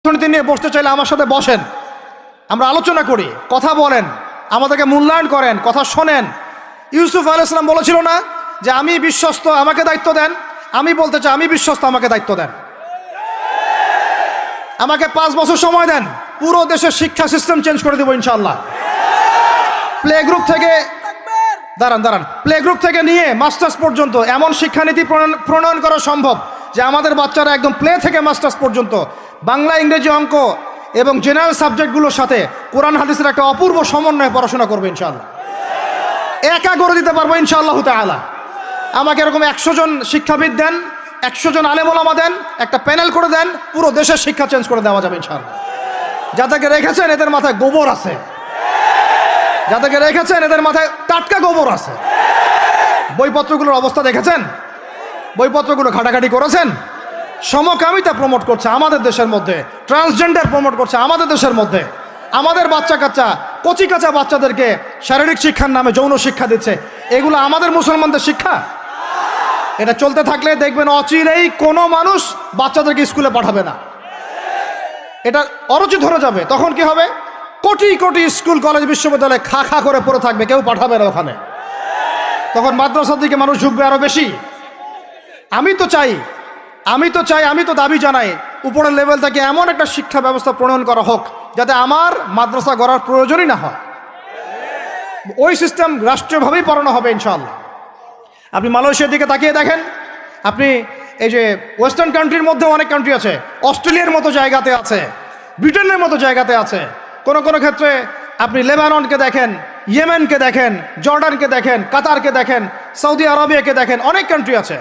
অর্থনীতি নিয়ে বসতে চাইলে আমার সাথে বসেন, আমরা আলোচনা করি, কথা বলেন, আমাদেরকে মূল্যায়ন করেন, কথা শোনেন। ইউসুফ আলাইহিস সালাম বলেছিল না যে আমি বিশ্বস্ত, আমাকে দায়িত্ব দেন? আমি বলতে চাই আমি বিশ্বস্ত, আমাকে দায়িত্ব দেন। আমাকে 5 বছর সময় দেন, পুরো দেশের শিক্ষা সিস্টেম চেঞ্জ করে দেবো ইনশাআল্লাহ। প্লে গ্রুপ থেকে প্লে গ্রুপ থেকে নিয়ে মাস্টার্স পর্যন্ত এমন শিক্ষানীতি প্রণয়ন করা সম্ভব যে আমাদের বাচ্চারা একদম প্লে থেকে মাস্টার্স পর্যন্ত বাংলা, ইংরেজি, অঙ্ক এবং জেনারেল সাবজেক্টগুলোর সাথে কোরআন হাদিসের একটা অপূর্ব সমন্বয়ে পড়াশোনা করবে ইনশাআল্লাহ। একা করে দিতে পারবো ইনশাআল্লাহ তাআলা। আমাকে এরকম 100 জন শিক্ষাবিদ দেন, 100 জন আলেম ওলামা দেন, একটা প্যানেল করে দেন, পুরো দেশের শিক্ষা চেঞ্জ করে দেওয়া যাবে ইনশাআল্লাহ। যাদেরকে রেখেছেন এদের মাথায় গোবর আছে, যাদেরকে রেখেছেন এদের মাথায় টাটকা গোবর আছে। বইপত্রগুলোর অবস্থা দেখেছেন? বইপত্রগুলো ঘাটাঘাটি করেছেন? সমকামিতা প্রমোট করছে আমাদের দেশের মধ্যে, ট্রান্সজেন্ডার প্রমোট করছে আমাদের দেশের মধ্যে, আমাদের বাচ্চা কাচ্চা কচি কাঁচা বাচ্চাদেরকে শারীরিক শিক্ষার নামে যৌন শিক্ষা দিচ্ছে। এগুলো আমাদের মুসলমানদের শিক্ষা? এটা চলতে থাকলে দেখবেন অচিরেই কোনো মানুষ বাচ্চাদেরকে স্কুলে পাঠাবে না, এটা অরুচি ধরে যাবে। তখন কি হবে? কোটি কোটি স্কুল, কলেজ, বিশ্ববিদ্যালয় খা খা করে পড়ে থাকবে, কেউ পাঠাবে না ওখানে। তখন মাদ্রাসার দিকে মানুষ ঝুঁকবে আরো বেশি। আমি তো দাবি জানাই উপরের লেভেল থেকে এমন একটা শিক্ষা ব্যবস্থা প্রণয়ন করা হোক যাতে আমার মাদ্রাসা গড়ার প্রয়োজনই না হয়। ওই সিস্টেম রাষ্ট্রীয়ভাবেই পড়ানো হবে ইনশাআল্লাহ। আপনি মালয়েশিয়ার দিকে তাকিয়ে দেখেন, আপনি এই যে ওয়েস্টার্ন কান্ট্রির মধ্যে অনেক কান্ট্রি আছে, অস্ট্রেলিয়ার মতো জায়গাতে আছে, ব্রিটেনের মতো জায়গাতে আছে, কোনো কোনো ক্ষেত্রে আপনি লেবাননকে দেখেন, ইয়েমেনকে দেখেন, জর্ডানকে দেখেন, কাতারকে দেখেন, সৌদি আরবিয়াকে দেখেন, অনেক কান্ট্রি আছে।